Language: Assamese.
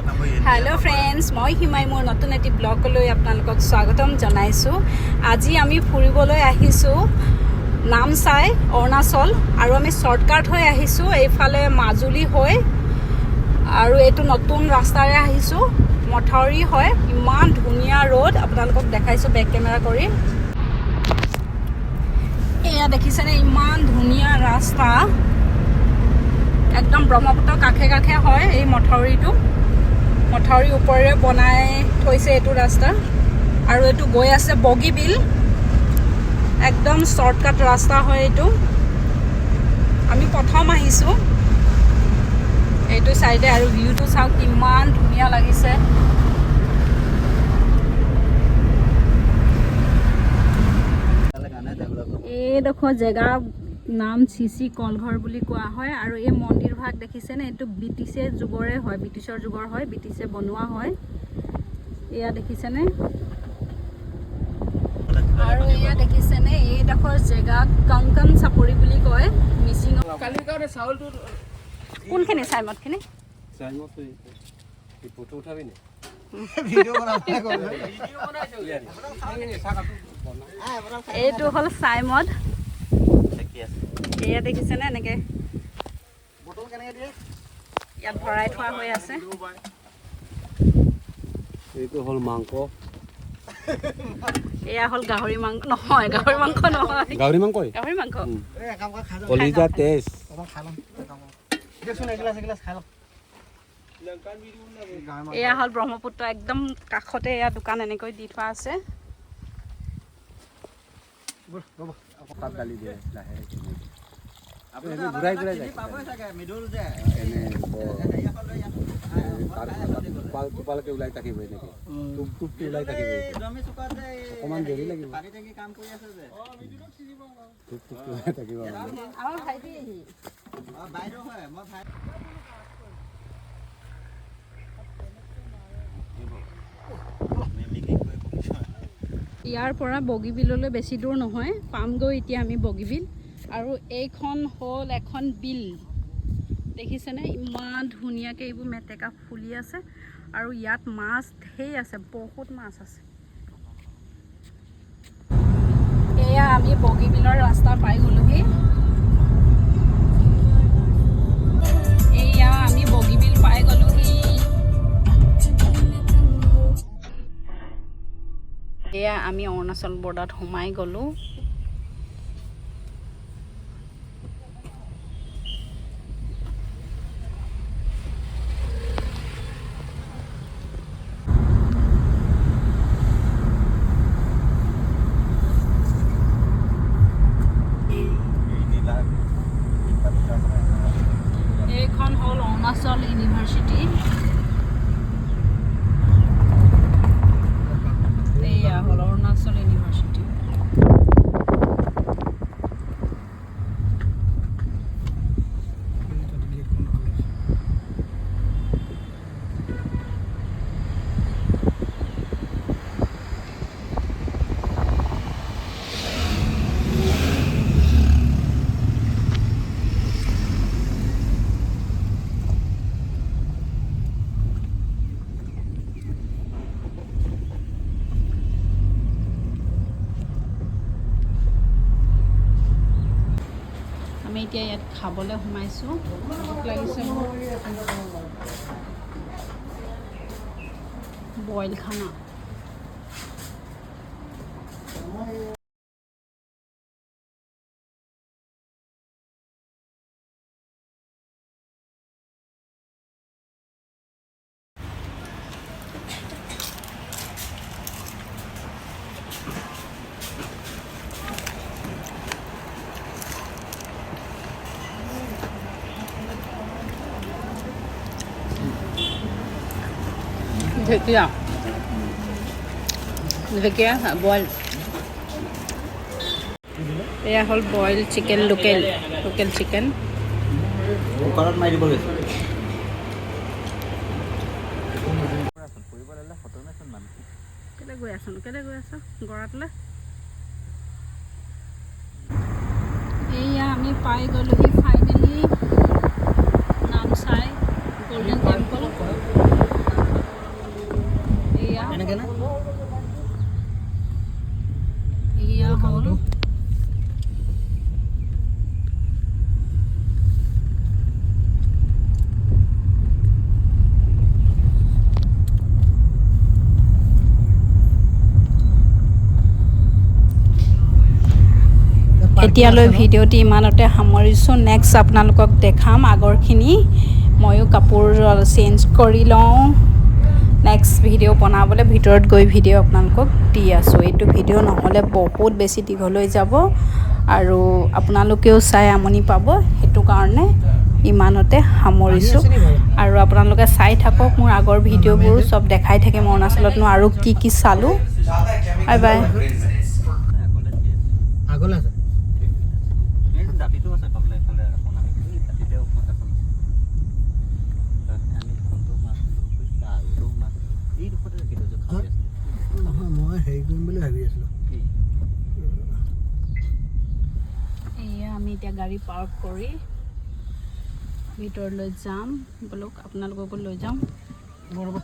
हेलो फ्रेंड्स मैं हिमाई मोर नतुन एटी ब्लगলৈ আপোনালোকক স্বাগতম জনাইছো। আজি আমি ফুৰিবলৈ আহিছো নামচাই অৰুণাচল আৰু আমি শৰ্টকাট হৈ আহিছো এইফালে মাজুলী হৈ আৰু এটো নতুন ৰাস্তাৰে আহিছো মথাউৰি হয় ইমান ধুনিয়া ৰোড আপোনালোকক দেখাইছো বেক কেমেৰা কৰি এয়া দেখিছেনে ইমান ধুনিয়া ৰাস্তা একদম ব্ৰহ্মপুত্ৰ কাখে কাখে হয় এই মথাউৰিটো মথাউৰি ওপৰে বনাই থৈছে এটো ৰাস্তা আৰু এটো গৈ আছে বগীবিল একদম শৰ্টকাট ৰাস্তা হয় এটো আমি প্ৰথম আহিছো এটো সাইডে আৰু ভিউটো চাও কিমান ধুনিয়া লাগিছে এই দেখো জেগা নাম সিসি কলঘৰ বুলি কোৱা হয় আৰু এই মন্দিৰ ভাগ দেখিছে নে এটো ব্ৰিটিছে যুগৰে হয় ব্ৰিটিছৰ যুগৰ হয় ব্ৰিটিছে বনোৱা হয় এয়া দেখিছে নে আৰু এয়া দেখিছে নে এই দেখৰ জেগা কংকন চাপৰি বুলি কয় মিছিং কালিকাৰে চাউলটো কোনখিনি সাইমতখিনি সাইমত এই ফটো উঠাবি নে ভিডিও বনাইছে এইটো হল সাইমত এয়া দেখিছে নে এনেকে বটল কেনেকে দিয়ে ইয়াত ভৰাই থোৱা হৈ আছে এইটো হল মাংস এয়া হল গাহৰি মাংস নহয় গাহৰি মাংস নহয় গাহৰি মাংস গাহৰি মাংস এই কাম কা খা কলিজা তেজ অকন খা লম দেখছোন এগিলাস খাই লম এয়া হল ব্ৰহ্মপুত্ৰ একদম কাষতে এয়া দোকান এনেকৈ দি থোৱা আছে তাত ডালি দিয়ে লাহে আপুনি ঘুৰাই ঘুৰাই যায় পাবই থাকে মিডল যে এনে পালকে ওলাই থাকিব এনেকে টুপ টুপ ওলাই থাকিব দমি চুকা যে অকমান দেৰি লাগিব পানী টেঙ্কি কাম কৰি আছে যে টুপ টুপ ওলাই থাকিব আমাৰ ভাইটি বাইদেউ হয় মই ভাই ইয়াৰ পৰা বগীবিললৈ বেছি দূৰ নহয় পামগৈ এতিয়া আমি বগীবিল আৰু এইখন হল এখন বিল দেখিছেনে ইমান ধুনীয়াকৈ এইবোৰ মেটেকা ফুলি আছে আৰু ইয়াত মাছ ধেৰ আছে বহুত মাছ আছে এয়া আমি বগীবিলৰ ৰাস্তা পাই গলোহি এয়া আমি বগীবিল পাই গলোহি এয়া আমি অৰুণাচল বৰ্ডাৰত সোমাই গলো এইখন হল অৰুণাচল ইউনিভাৰ্চিটি এয়া হল অৰুণাচল ইউনিভাৰ্চিটি আমি এতিয়া ইয়াত খাবলৈ সোমাইছো ভোক লাগিছে মোৰ বইল খানা ঢেকীয়া ঢেকীয়া বইল এয়া হল বইল চিকেন লোকেল চিকেন কুকাৰত মাৰি দিব লৈছে কেলে গৈ আছো গৰাতলৈ এয়া আমি পাই গলোহি ফাইনেলি নামচাই গোল্ডেন টেম্পল এতিয়ালৈ ভিডিঅ'টি ইমানতে সামৰিছোঁ নেক্সট আপোনালোকক দেখাম আগৰখিনি ময়ো কাপোৰ চেঞ্জ কৰি লওঁ নেক্সট ভিডিঅ' বনাবলৈ ভিতৰত গৈ ভিডিঅ' আপোনালোকক দি আছোঁ এইটো ভিডিঅ' নহ'লে বহুত বেছি দীঘল হৈ যাব আৰু আপোনালোকেও চাই আমনি পাব সেইটো কাৰণে ইমানতে সামৰিছোঁ আৰু আপোনালোকে চাই থাকক মোৰ আগৰ ভিডিঅ'বোৰ চব দেখাই থাকিম অৰুণাচলতনো আৰু কি চালোঁ বাই বাই আগলৈ আছে এই দাঁতিটো আছে পাবলৈ এইফালে আপোনাৰ এই দাঁতিতে এখন আছে আমি কোনটো মাছ আৰু মাছ এই দুখতে ৰাখি থৈছোঁ খাই আছিলোঁ নহয় মই হেৰি কৰিম বুলি ভাবি আছিলোঁ এয়া আমি এতিয়া গাড়ী পাৰ্ক কৰি ভিতৰলৈ যাম বোলক আপোনালোককো লৈ যাম ৰ'বা